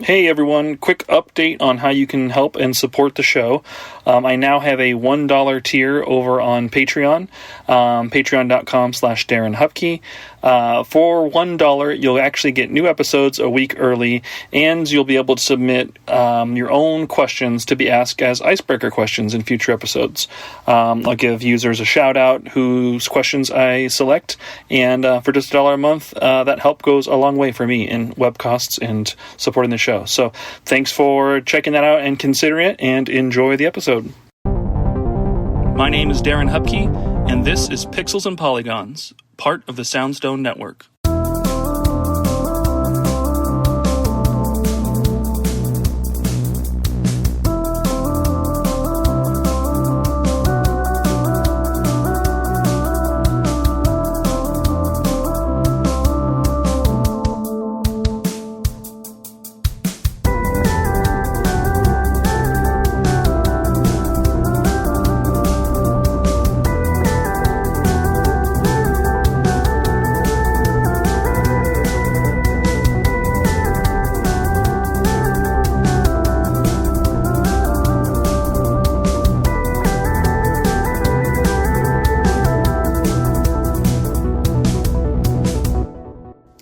Hey everyone, quick update on how you can help and support the show. I now have a $1 tier over on Patreon, patreon.com/Darren Hupke. For $1, you'll actually get new episodes a week early, and you'll be able to submit your own questions to be asked as icebreaker questions in future episodes. I'll give users a shout out whose questions I select, and for just $1 a month, that help goes a long way for me in web costs and supporting the show. So thanks for checking that out and considering it, and enjoy the episode. My name is Darren Hupke, and this is Pixels and Polygons, part of the Soundstone Network.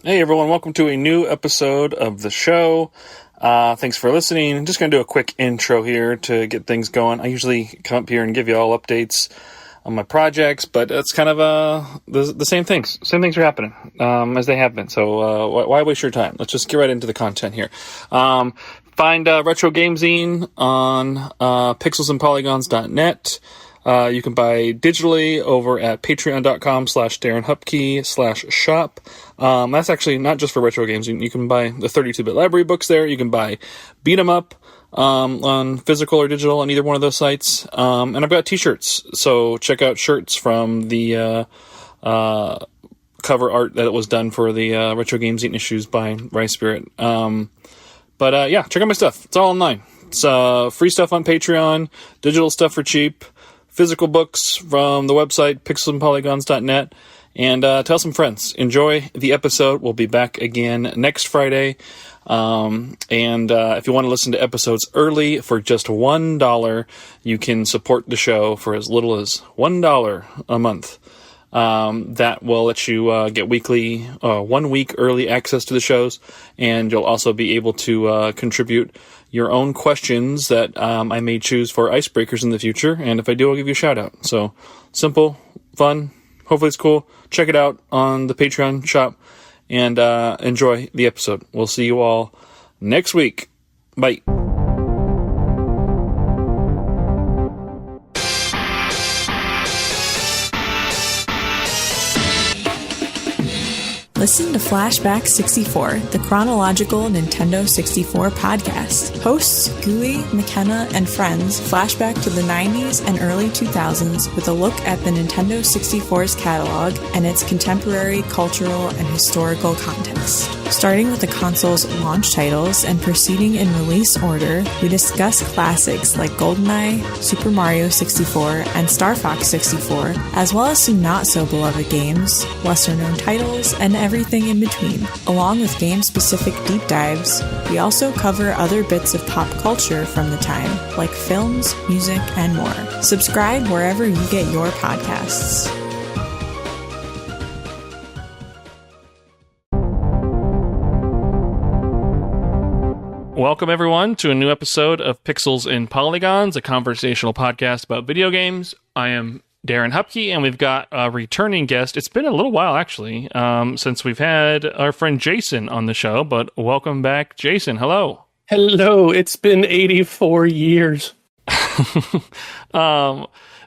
Hey everyone, welcome to a new episode of the show. Thanks for listening. I'm just going to do a quick intro here to get things going. I usually come up here and give you all updates on my projects, but it's kind of the same things. Same things are happening as they have been. So why waste your time? Let's just get right into the content here. Find Retro Game Zine on pixelsandpolygons.net. You can buy digitally over at patreon.com/Darren Hupke/shop. That's actually not just for retro games. You can buy the 32-bit library books there. You can buy Beat 'em Up on physical or digital on either one of those sites. And I've got t-shirts. So check out shirts from the cover art that was done for the Retro Game Zine issues by Rice Spirit. Yeah, check out my stuff. It's all online. It's free stuff on Patreon, digital stuff for cheap, physical books from the website, pixelsandpolygons.net, and tell some friends. Enjoy the episode. We'll be back again next Friday. If you want to listen to episodes early for just $1, you can support the show for as little as $1 a month. That will let you get weekly, 1 week early access to the shows, and you'll also be able to contribute your own questions that I may choose for icebreakers in the future, and if I do, I'll give you a shout out. So simple, fun, hopefully it's cool. Check it out on the Patreon shop, and enjoy the episode. We'll see you all next week. Bye. Listen to Flashback 64, the chronological Nintendo 64 podcast. Hosts Gooey, McKenna, and friends flashback to the 90s and early 2000s with a look at the Nintendo 64's catalog and its contemporary cultural and historical context. Starting with the console's launch titles and proceeding in release order, we discuss classics like GoldenEye, Super Mario 64, and Star Fox 64, as well as some not-so-beloved games, lesser-known titles, and everything in between. Along with game-specific deep dives, we also cover other bits of pop culture from the time, like films, music, and more. Subscribe wherever you get your podcasts. Welcome, everyone, to a new episode of Pixels and Polygons, a conversational podcast about video games. I am Darren Hupke, and we've got a returning guest. It's been a little while, actually, since we've had our friend Jason on the show, but welcome back, Jason. Hello. Hello. It's been 84 years. So,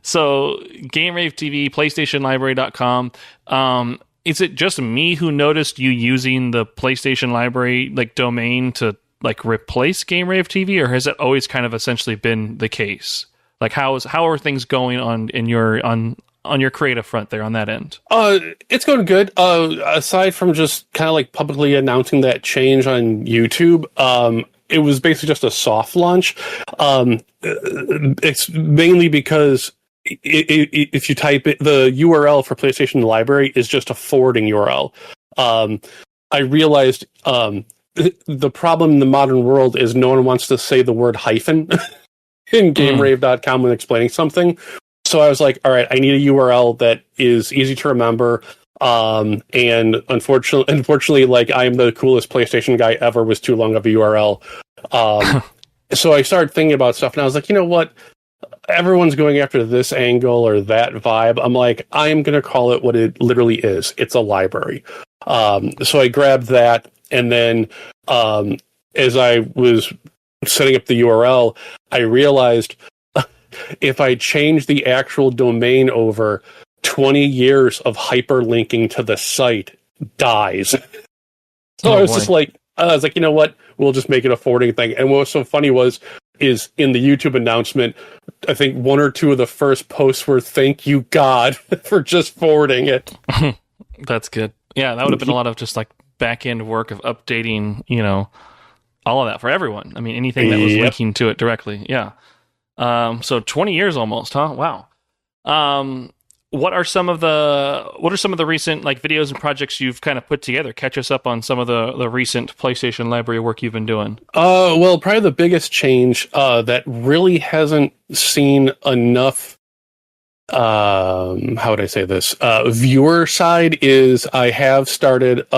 GameRaveTV, PlayStationLibrary.com. Is it just me who noticed you using the PlayStation Library domain to replace GameRaveTV, or has it always kind of essentially been the case? How are things going on your creative front there on that end? It's going good. Aside from just kind of publicly announcing that change on YouTube, it was basically just a soft launch. It's mainly because if you type it, the URL for PlayStation Library is just a forwarding URL. I realized the problem in the modern world is no one wants to say the word hyphen in GameRave.com when explaining something. So I was like, all right, I need a URL that is easy to remember. And unfortunately, like, I am the coolest PlayStation guy ever was too long of a URL. So I started thinking about stuff, and I was like, you know what? Everyone's going after this angle or that vibe. I'm like, I am going to call it what it literally is. It's a library. So I grabbed that, and then as I was setting up the URL, I realized if I change the actual domain over, 20 years of hyperlinking to the site dies. So I was like, you know what? We'll just make it a forwarding thing. And what was so funny is in the YouTube announcement, I think one or two of the first posts were, thank you, God, for just forwarding it. That's good. Yeah, that would have been a lot of just like back end work of updating, all of that for everyone. I mean, anything that was linking to it directly. Yeah. So 20 years almost, huh? Wow. What are some of the recent like videos and projects you've kind of put together? Catch us up on some of the recent PlayStation library work you've been doing. Well, probably the biggest change that really hasn't seen enough. How would I say this? Viewer side is I have started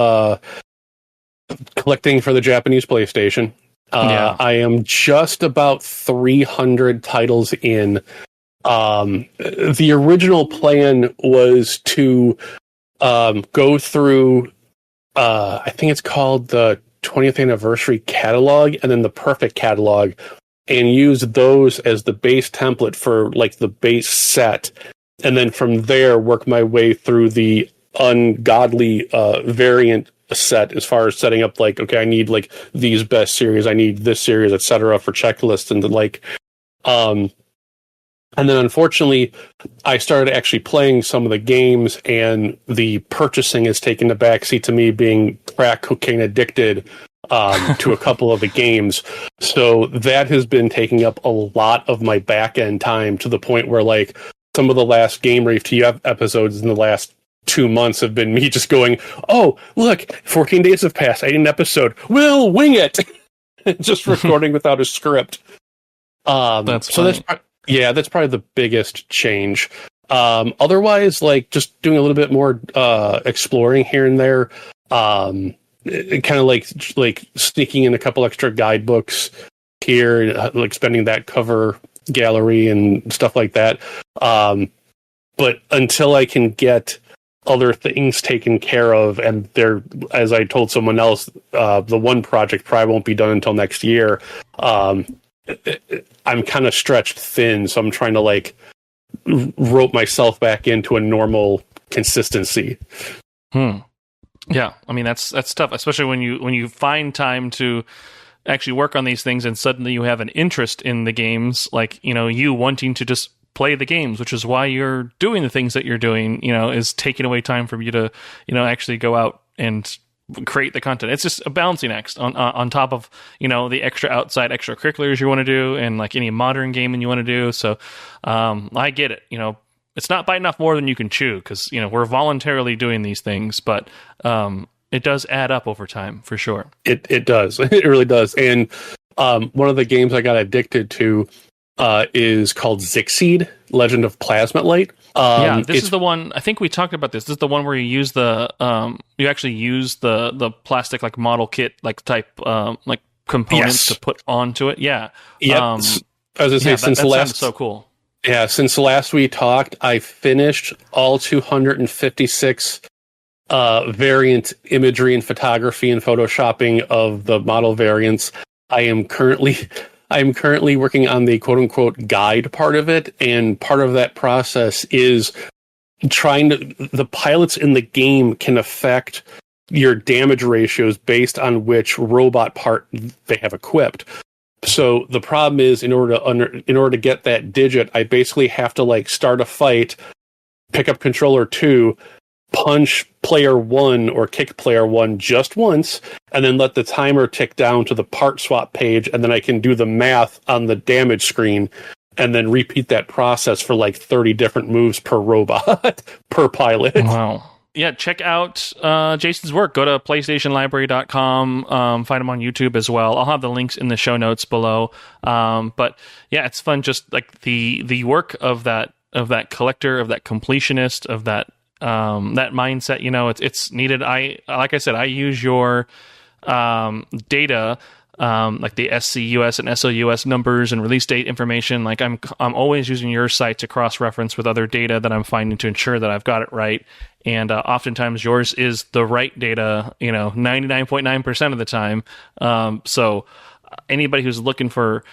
collecting for the Japanese PlayStation. I am just about 300 titles in. The original plan was to go through, I think it's called the 20th anniversary catalog, and then the perfect catalog, and use those as the base template for like the base set, and then from there work my way through the ungodly variant set as far as setting up like, okay, I need like these best series, I need this series, etc. for checklists and and then, unfortunately, I started actually playing some of the games, and the purchasing has taken the backseat to me being crack cocaine addicted to a couple of the games. So that has been taking up a lot of my back-end time to the point where, like, some of the last GameRaveTV episodes in the last 2 months have been me just going, oh, look, 14 days have passed. I need an episode. We'll wing it! Just recording without a script. That's probably the biggest change. Otherwise, like just doing a little bit more exploring here and there. Kind of like sneaking in a couple extra guidebooks here, like spending that cover gallery and stuff like that. But until I can get other things taken care of, and there, as I told someone else, the one project probably won't be done until next year. I'm kind of stretched thin, so I'm trying to like rope myself back into a normal consistency. Yeah, I mean that's tough, especially when you find time to actually work on these things, and suddenly you have an interest in the games, like you wanting to just play the games, which is why you're doing the things that you're doing. Is taking away time for you to actually go out and create the content. It's just a balancing act on top of the extra outside extracurriculars you want to do, and like any modern gaming you want to do. So I get it. It's not biting off more than you can chew, because we're voluntarily doing these things, but it does add up over time for sure. It does. It really does. And one of the games I got addicted to is called Zixseed, Legend of Plasma Light. This is the one. I think we talked about this. This is the one where you use the you actually use the plastic like model kit like type like components to put onto it. Yeah. Yep. I was gonna say since that last so cool. Yeah, since last we talked, I finished all 256 variant imagery and photography and photoshopping of the model variants. I am currently working on the quote unquote guide part of it, and part of that process is the pilots in the game can affect your damage ratios based on which robot part they have equipped. So the problem is, in order to get that digit, I basically have to like start a fight, pick up controller 2, punch player 1 or kick player 1 just once, and then let the timer tick down to the part swap page, and then I can do the math on the damage screen, and then repeat that process for like 30 different moves per robot per pilot. Wow. yeah, check out Jason's work. Go to PlayStationLibrary.com. Find him on YouTube as well. I'll have the links in the show notes below. But yeah, it's fun. Just like the work of that collector, of that completionist, of that mindset. You know, it's needed. Like I said, I use your data. Like the SCUS and SOUS numbers and release date information. Like I'm always using your site to cross-reference with other data that I'm finding to ensure that I've got it right. And oftentimes yours is the right data, 99.9% of the time. So anybody who's looking for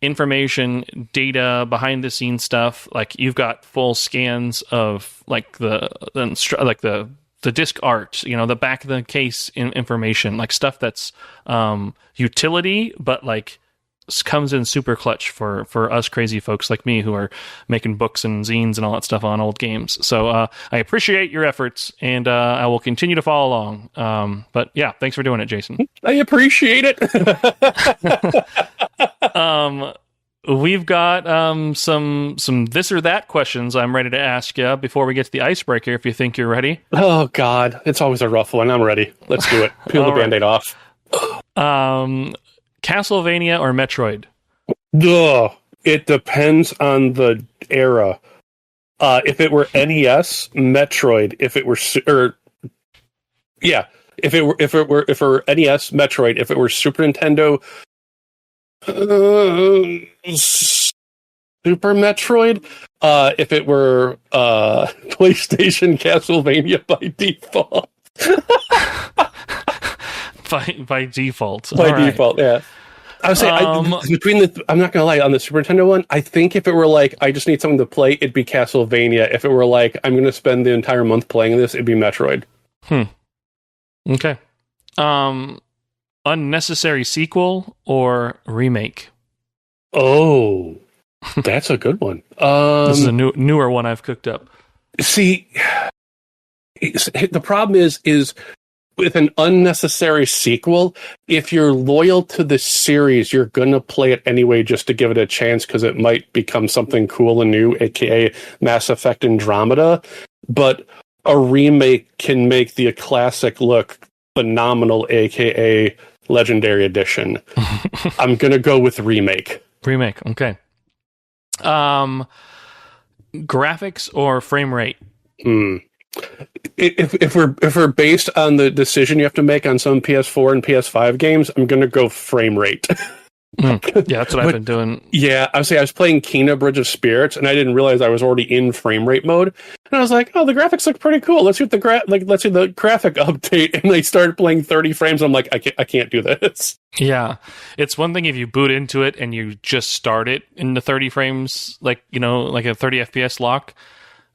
information, data, behind the scenes stuff, like you've got full scans of like the disc art, the back of the case information, like stuff that's utility, but like comes in super clutch for us crazy folks like me who are making books and zines and all that stuff on old games. So I appreciate your efforts, and I will continue to follow along. But yeah, thanks for doing it, Jason. I appreciate it. We've got some this or that questions I'm ready to ask you before we get to the icebreaker, if you think you're ready. Oh, God. It's always a rough one. I'm ready. Let's do it. Peel the Band-Aid off. Castlevania or Metroid? Ugh. It depends on the era. If it were NES, Metroid. If it were NES, Metroid. If it were Super Nintendo, Super Metroid. If it were PlayStation, Castlevania by default. by default. By default, yeah. I would say I'm not gonna lie, on the Super Nintendo one, I think if it were like I just need something to play, it'd be Castlevania. If it were like I'm gonna spend the entire month playing this, it'd be Metroid. Okay. Unnecessary sequel or remake? Oh, that's a good one. This is a newer one I've cooked up. See, the problem is with an unnecessary sequel, if you're loyal to the series, you're going to play it anyway just to give it a chance because it might become something cool and new, aka Mass Effect Andromeda. But a remake can make the classic look phenomenal, aka Legendary Edition. I'm going to go with remake. Remake, okay. Graphics or frame rate? If we're based on the decision you have to make on some PS4 and PS5 games, I'm going to go frame rate. Yeah, that's what I've been doing. Yeah, I was playing Kena Bridge of Spirits, and I didn't realize I was already in frame rate mode. And I was like, "Oh, the graphics look pretty cool. Let's see the graphic update." And they started playing 30 frames. I'm like, I can't do this. Yeah, it's one thing if you boot into it and you just start it in the 30 frames, like like a 30 FPS lock.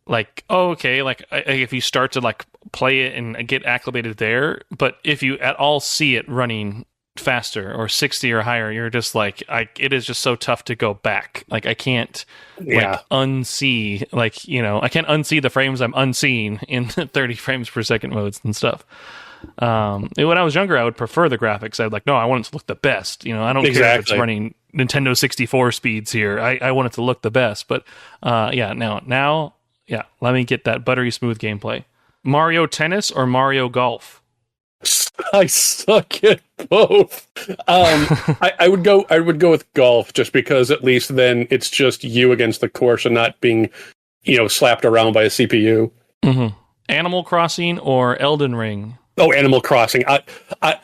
Like, oh, okay, like if you start to like play it and get acclimated there, but if you at all see it running faster or 60 or higher, you're just like, it is just so tough to go back. Like I can't unsee, I can't unsee the frames I'm unseeing in 30 frames per second modes and stuff. When I was younger, I would prefer the graphics. I'd like, no, I want it to look the best. I don't care if it's running Nintendo 64 speeds here. I want it to look the best. But now, let me get that buttery smooth gameplay. Mario Tennis or Mario Golf? I suck at both. I would go with golf just because at least then it's just you against the course and not being, slapped around by a CPU. Mm-hmm. Animal Crossing or Elden Ring? Oh, Animal Crossing. I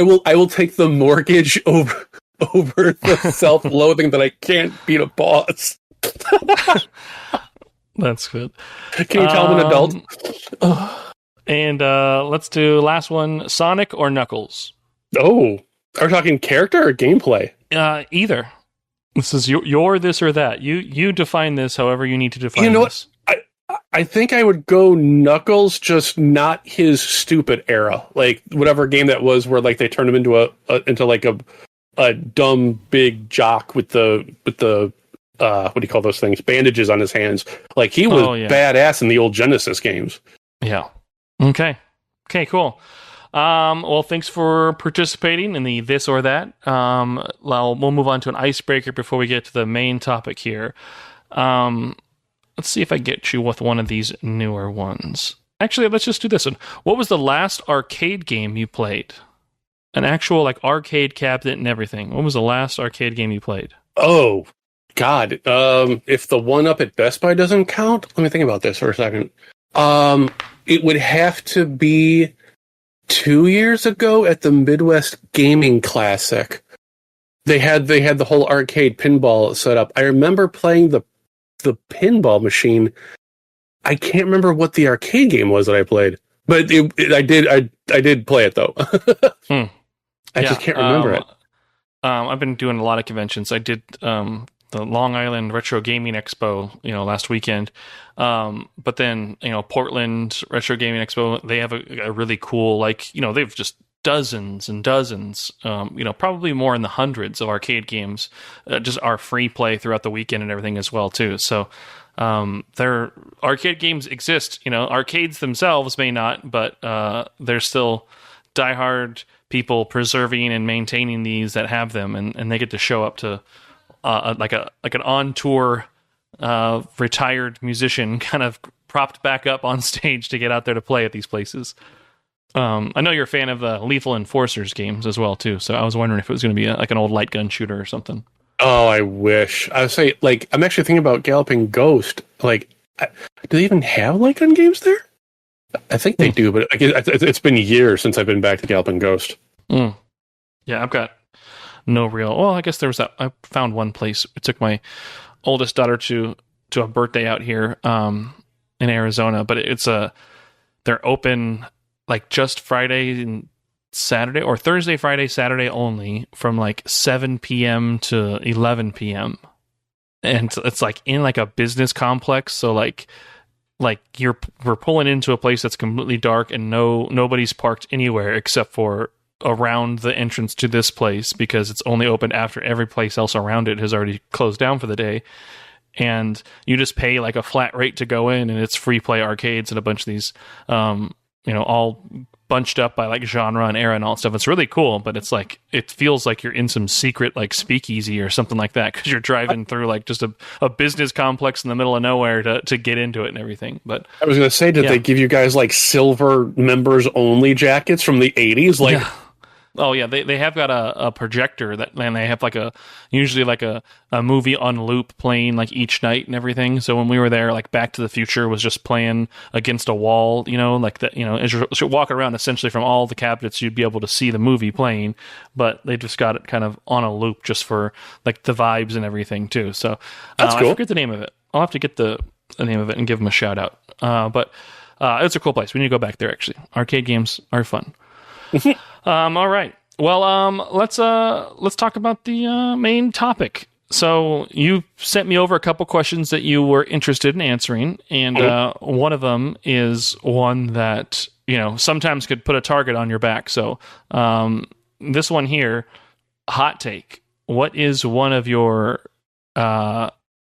will take the mortgage over the self-loathing that I can't beat a boss. That's good. Can you tell I'm an adult? And let's do last one, Sonic or Knuckles? Oh, are we talking character or gameplay? Either. This is your this or that. You define this however you need to define this. What? I think I would go Knuckles, just not his stupid era. Like whatever game that was where like they turned him into a dumb big jock with the what do you call those things? Bandages on his hands. Like he was badass in the old Genesis games. Yeah. Okay, cool. Well, thanks for participating in the this or that. We'll move on to an icebreaker before we get to the main topic here. Let's see if I get you with one of these newer ones. Actually, let's just do this one. What was the last arcade game you played? An actual like arcade cabinet and everything. What was the last arcade game you played? Oh, God. If the one up at Best Buy doesn't count, let me think about this for a second. It would have to be 2 years ago at the Midwest Gaming Classic. They had the whole arcade pinball set up. I remember playing the pinball machine. I can't remember what the arcade game was that I played, but I did play it though. I just can't remember it. I've been doing a lot of conventions. I did the Long Island Retro Gaming Expo, last weekend. But then, Portland Retro Gaming Expo, they have a really cool, they've just dozens and dozens, probably more in the hundreds of arcade games, just are free play throughout the weekend and everything as well too. So, their arcade games exist, arcades themselves may not, but, there's still diehard people preserving and maintaining these that have them, and they get to show up to, like an on tour, retired musician kind of propped back up on stage to get out there to play at these places. I know you're a fan of the Lethal Enforcers games as well too, so I was wondering if it was going to be like an old light gun shooter or something. Oh, I wish. I would say, I'm actually thinking about Galloping Ghost. Do they even have light gun games there? I think they do, but it's been years since I've been back to Galloping Ghost. Yeah, I've got no real. Well, I guess there was that. I found one place. I took my oldest daughter to a birthday out here in Arizona, but they're open just Friday and Saturday, or Thursday, Friday, Saturday only, from 7 p.m. to 11 p.m. And it's in a business complex, so we're pulling into a place that's completely dark and nobody's parked anywhere except for around the entrance to this place, because it's only open after every place else around it has already closed down for the day. And you just pay a flat rate to go in, and it's free play arcades and a bunch of these, all bunched up by genre and era and all that stuff. It's really cool, but it's it feels like you're in some secret speakeasy or something like that, because you're driving through just a business complex in the middle of nowhere to get into it and everything. But I was going to say, did they give you guys silver members only jackets from the 80s? Yeah. Oh yeah, they have got a projector and they have usually a movie on loop playing each night and everything. So when we were there, Back to the Future was just playing against a wall, as you walk around, essentially from all the cabinets, you'd be able to see the movie playing, but they just got it kind of on a loop just for the vibes and everything too. So that's cool. I forget the name of it. I'll have to get the name of it and give them a shout out. But it's a cool place. We need to go back there. Actually, arcade games are fun. All right. Well, let's talk about the main topic. So you sent me over a couple questions that you were interested in answering, and one of them is one that sometimes could put a target on your back. So this one here, hot take. What is one of your I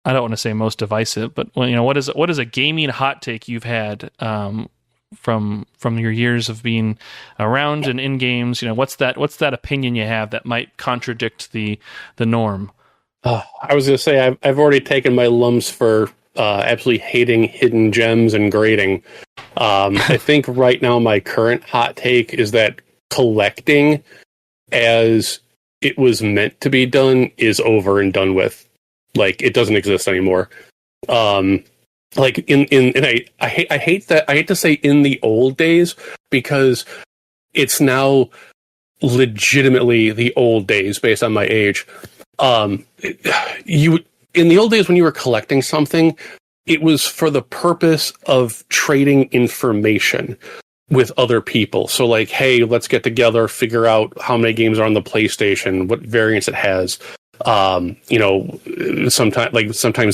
don't want to say most divisive, but what is a gaming hot take you've had from your years of being around and in games? What's that opinion you have that might contradict the norm? I was going to say I've already taken my lumps for absolutely hating hidden gems and grading. I think right now my current hot take is that collecting, as it was meant to be done, is over and done with. It doesn't exist anymore. I hate to say in the old days, because it's now legitimately the old days based on my age. In the old days when you were collecting something, it was for the purpose of trading information with other people. So hey, let's get together, figure out how many games are on the PlayStation, what variants it has. Sometimes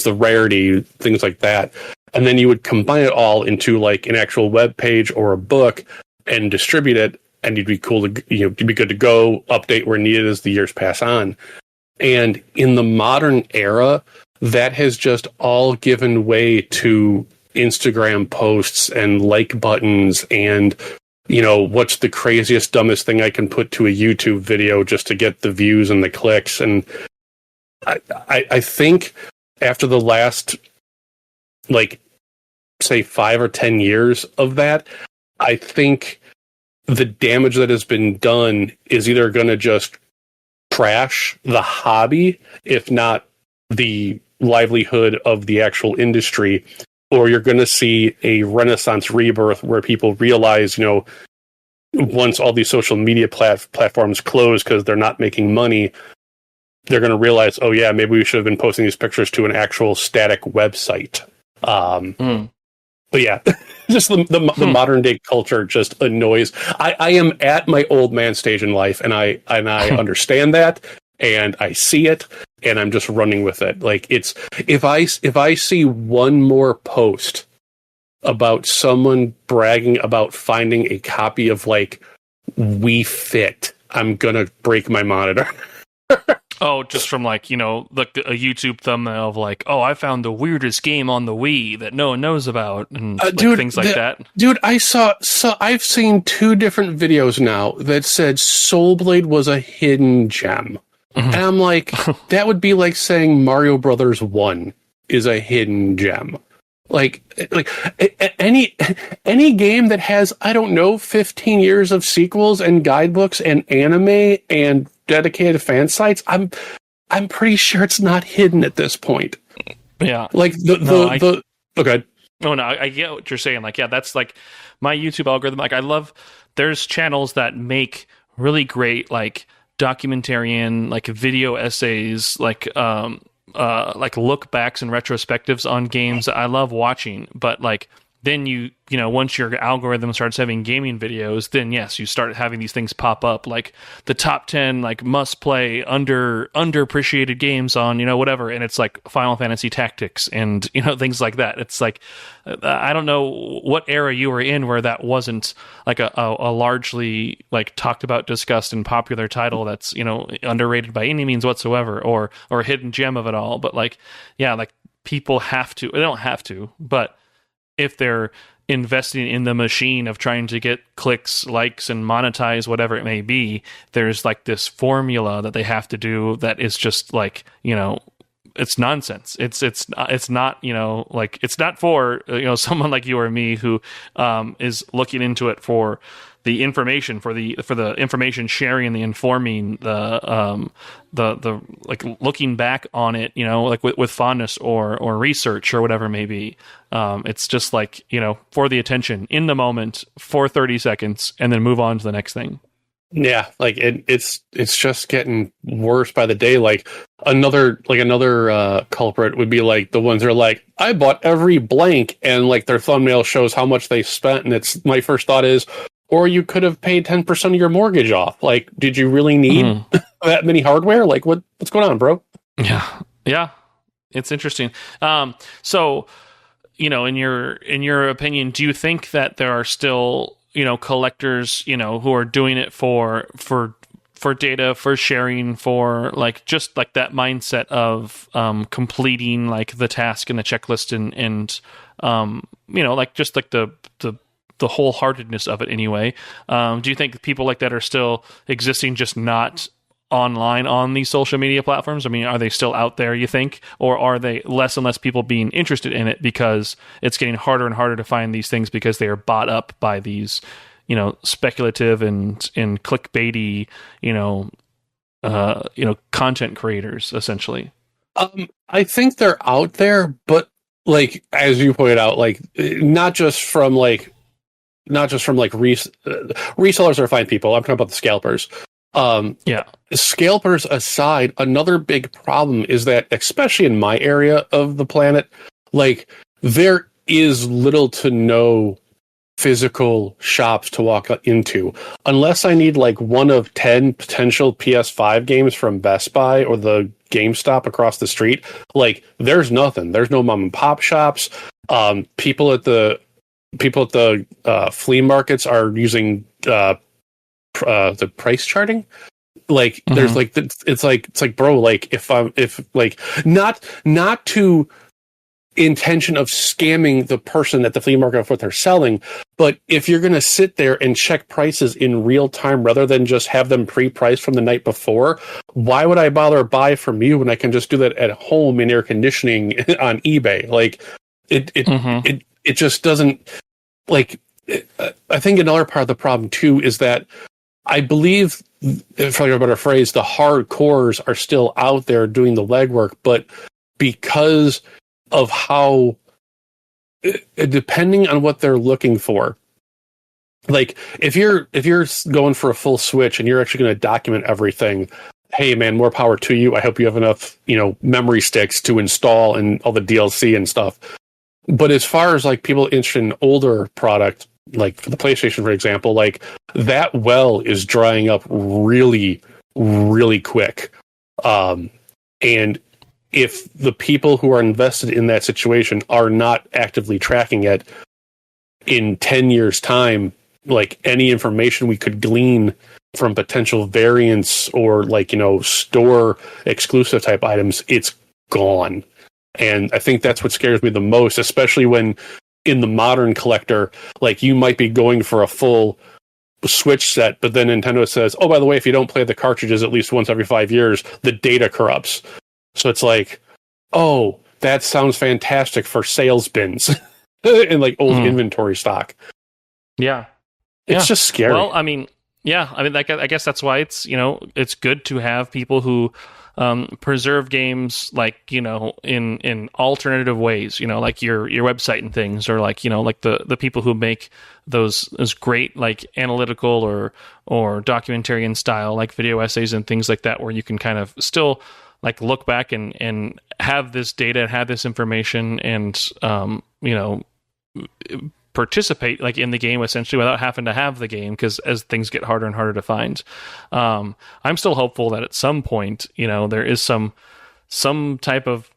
the rarity, things like that. And then you would combine it all into an actual web page or a book and distribute it, and you'd be cool to, you'd be good to go, update where needed as the years pass on. And in the modern era, that has just all given way to Instagram posts and like buttons and, what's the craziest, dumbest thing I can put to a YouTube video just to get the views and the clicks. And I think after the last say 5 or 10 years of that, I think the damage that has been done is either going to just crash the hobby, if not the livelihood of the actual industry, or you're going to see a renaissance rebirth where people realize, once all these social media platforms close because they're not making money, they're going to realize, oh yeah, maybe we should have been posting these pictures to an actual static website. But yeah, just the modern day culture just annoys. I am at my old man stage in life, and I understand that, and I see it, and I'm just running with it. Like, it's if I see one more post about someone bragging about finding a copy of like Wii Fit, I'm gonna break my monitor. Oh, just from like, a YouTube thumbnail of like, oh, I found the weirdest game on the Wii that no one knows about, and things like that. Dude, I've seen 2 different videos now that said Soul Blade was a hidden gem. Mm-hmm. And I'm like, that would be like saying Mario Brothers 1 is a hidden gem. Like any game that has, I don't know, 15 years of sequels and guidebooks and anime and dedicated fan sites, I'm pretty sure it's not hidden at this point. Yeah. Like okay. Oh no, I get what you're saying. Like, yeah, that's like my YouTube algorithm. Like, there's channels that make really great like documentarian, like video essays, like look backs and retrospectives on games that I love watching. But like, then once your algorithm starts having gaming videos, then yes, you start having these things pop up, like the top 10 like must play underappreciated games on whatever, and it's like Final Fantasy Tactics and things like that. It's like, I don't know what era you were in where that wasn't like a largely like talked about, discussed, and popular title that's underrated by any means whatsoever, or a hidden gem of it all. But like, yeah, like people they don't have to, but if they're investing in the machine of trying to get clicks, likes, and monetize whatever it may be, there's like this formula that they have to do that is just like, it's nonsense. It's not, like, it's not for, someone like you or me who is looking into it for the information, for the information sharing, the informing, the like looking back on it, like with fondness or research or whatever it may be. It's just like, for the attention in the moment for 30 seconds and then move on to the next thing. Yeah, like it's just getting worse by the day. Like another culprit would be like the ones that are like, I bought every blank, and like their thumbnail shows how much they spent, and it's, my first thought is, or you could have paid 10% of your mortgage off. Like, did you really need that many hardware? Like, what's going on, bro? Yeah, it's interesting. So, in your opinion, do you think that there are still collectors, who are doing it for data, for sharing, for like just like that mindset of completing like the task and the checklist and like just like the wholeheartedness of it anyway? Do you think people like that are still existing, just not online on these social media platforms? I mean, are they still out there, you think? Or are they less and less people being interested in it because it's getting harder and harder to find these things because they are bought up by these, speculative and clickbaity, content creators, essentially? I think they're out there, but like, as you pointed out, like not just from resellers are fine people. I'm talking about the scalpers. Scalpers aside, another big problem is that, especially in my area of the planet, like there is little to no physical shops to walk into unless I need like one of 10 potential PS5 games from Best Buy or the GameStop across the street. Like, there's nothing. There's no mom and pop shops. People at the flea markets are using the price charting. Like, there's like, it's like, bro, like if not to intention of scamming the person at the flea market of what they're selling, but if you're going to sit there and check prices in real time rather than just have them pre-priced from the night before, why would I bother buy from you when I can just do that at home in air conditioning on eBay? Like, it it just doesn't, like, I think another part of the problem too is that I believe, if I have a better phrase, the hardcores are still out there doing the legwork, but because of how, depending on what they're looking for, like if you're going for a full switch and you're actually going to document everything, hey man, more power to you. I hope you have enough, memory sticks to install and all the DLC and stuff. But as far as like people interested in older product, like for the PlayStation, for example, like that well is drying up really, really quick. And if the people who are invested in that situation are not actively tracking it, in 10 years' time, like any information we could glean from potential variants or like, store exclusive type items, it's gone. And I think that's what scares me the most, especially when in the modern collector, like you might be going for a full Switch set, but then Nintendo says, oh, by the way, if you don't play the cartridges at least once every 5 years, the data corrupts. So it's like, oh, that sounds fantastic for sales bins and like old inventory stock. Yeah. It's just scary. Well, I guess that's why it's, it's good to have people who preserve games like, in alternative ways, like your website and things, or like, like the people who make those great like analytical or documentarian style like video essays and things like that, where you can kind of still like look back and have this data and have this information and participate like in the game essentially without having to have the game, because as things get harder and harder to find, I'm still hopeful that at some point there is some type of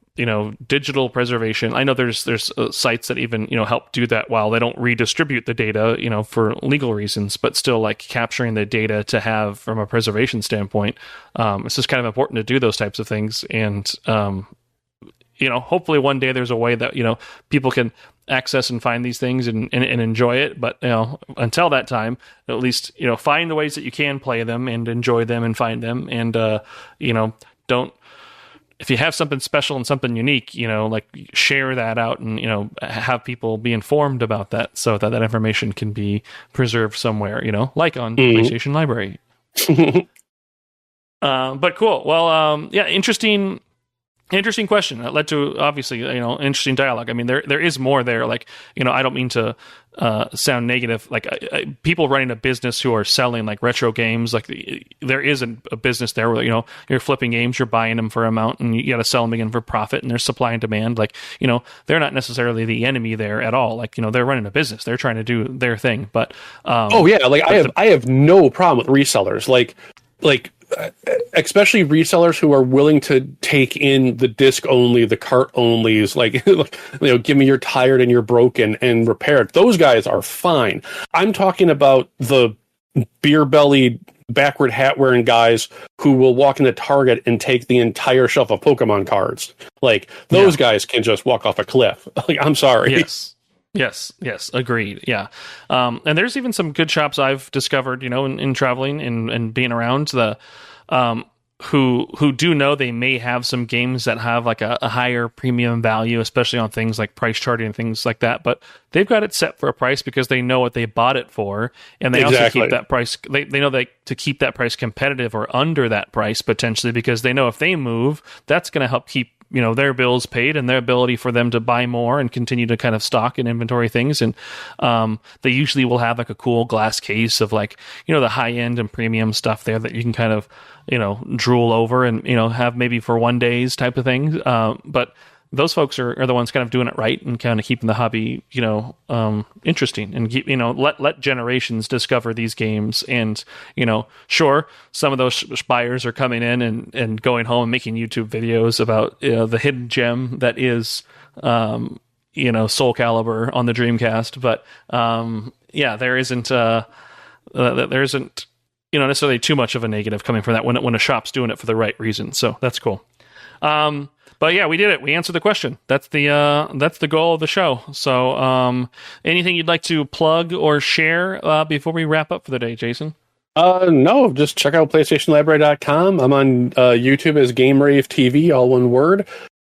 digital preservation. I know there's sites that even help do that while they don't redistribute the data for legal reasons, but still like capturing the data to have from a preservation standpoint. It's just kind of important to do those types of things, and hopefully one day there's a way that people can access and find these things and enjoy it. But until that time, at least find the ways that you can play them and enjoy them and find them, and don't, if you have something special and something unique, like share that out and have people be informed about that, so that information can be preserved somewhere, like on PlayStation Library. But cool. Well, yeah, interesting question. That led to, obviously, interesting dialogue. I mean, there is more there. Like, I don't mean to sound negative. Like, people running a business who are selling like retro games, like there is a business there where you're flipping games, you're buying them for amount, and you got to sell them again for profit. And there's supply and demand. Like, they're not necessarily the enemy there at all. Like, they're running a business. They're trying to do their thing. But oh yeah, like I have no problem with resellers. Like. Especially resellers who are willing to take in the disc only, the cart onlys, like, give me your tired and you're broken and repair it. Those guys are fine. I'm talking about the beer-bellied, backward hat-wearing guys who will walk into Target and take the entire shelf of Pokemon cards. Like, those guys can just walk off a cliff. Like, I'm sorry. Yes, agreed. Yeah. And there's even some good shops I've discovered, in traveling and being around who do know they may have some games that have like a higher premium value, especially on things like price charting and things like that. But they've got it set for a price because they know what they bought it for, and they also keep that price. They know to keep that price competitive or under that price potentially, because they know if they move, that's going to help keep their bills paid and their ability for them to buy more and continue to kind of stock and inventory things. And they usually will have like a cool glass case of like, the high end and premium stuff there that you can kind of, drool over and, have maybe for one day's type of thing. But those folks are the ones kind of doing it right and kind of keeping the hobby, interesting, and keep, let generations discover these games. And, sure, some of those buyers are coming in and going home and making YouTube videos about the hidden gem that is, Soul Calibur on the Dreamcast. But, there isn't necessarily too much of a negative coming from that when a shop's doing it for the right reason. So that's cool. But yeah, we did it. We answered the question. That's the goal of the show. So, anything you'd like to plug or share before we wrap up for the day, Jason? No, just check out PlayStationLibrary.com. I'm on YouTube as GameRaveTV, all one word.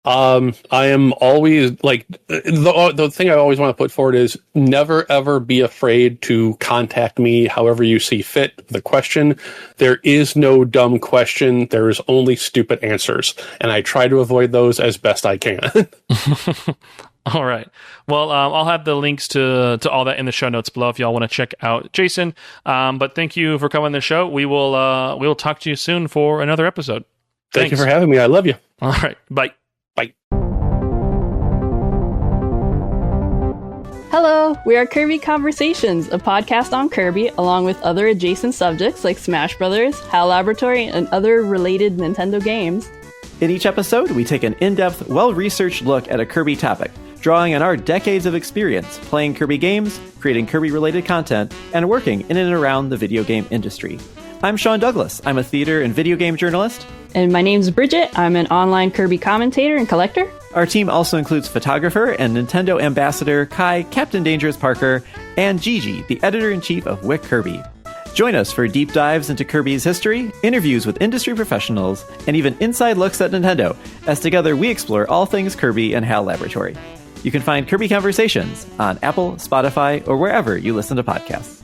I am always like the thing I always want to put forward is never ever be afraid to contact me however you see fit. The question, there is no dumb question. There is only stupid answers, and I try to avoid those as best I can. All right. Well, I'll have the links to all that in the show notes below if y'all want to check out Jason. But thank you for coming on the show. We will talk to you soon for another episode. Thank you for having me. I love you. All right. Bye. Bye. Hello, we are Kirby Conversations, a podcast on Kirby, along with other adjacent subjects like Smash Brothers, HAL Laboratory, and other related Nintendo games. In each episode, we take an in-depth, well-researched look at a Kirby topic, drawing on our decades of experience playing Kirby games, creating Kirby-related content, and working in and around the video game industry. I'm Sean Douglas. I'm a theater and video game journalist. And my name's Bridget. I'm an online Kirby commentator and collector. Our team also includes photographer and Nintendo ambassador Kai Captain Dangerous Parker and Gigi, the editor-in-chief of Wick Kirby. Join us for deep dives into Kirby's history, interviews with industry professionals, and even inside looks at Nintendo, as together we explore all things Kirby and HAL Laboratory. You can find Kirby Conversations on Apple, Spotify, or wherever you listen to podcasts.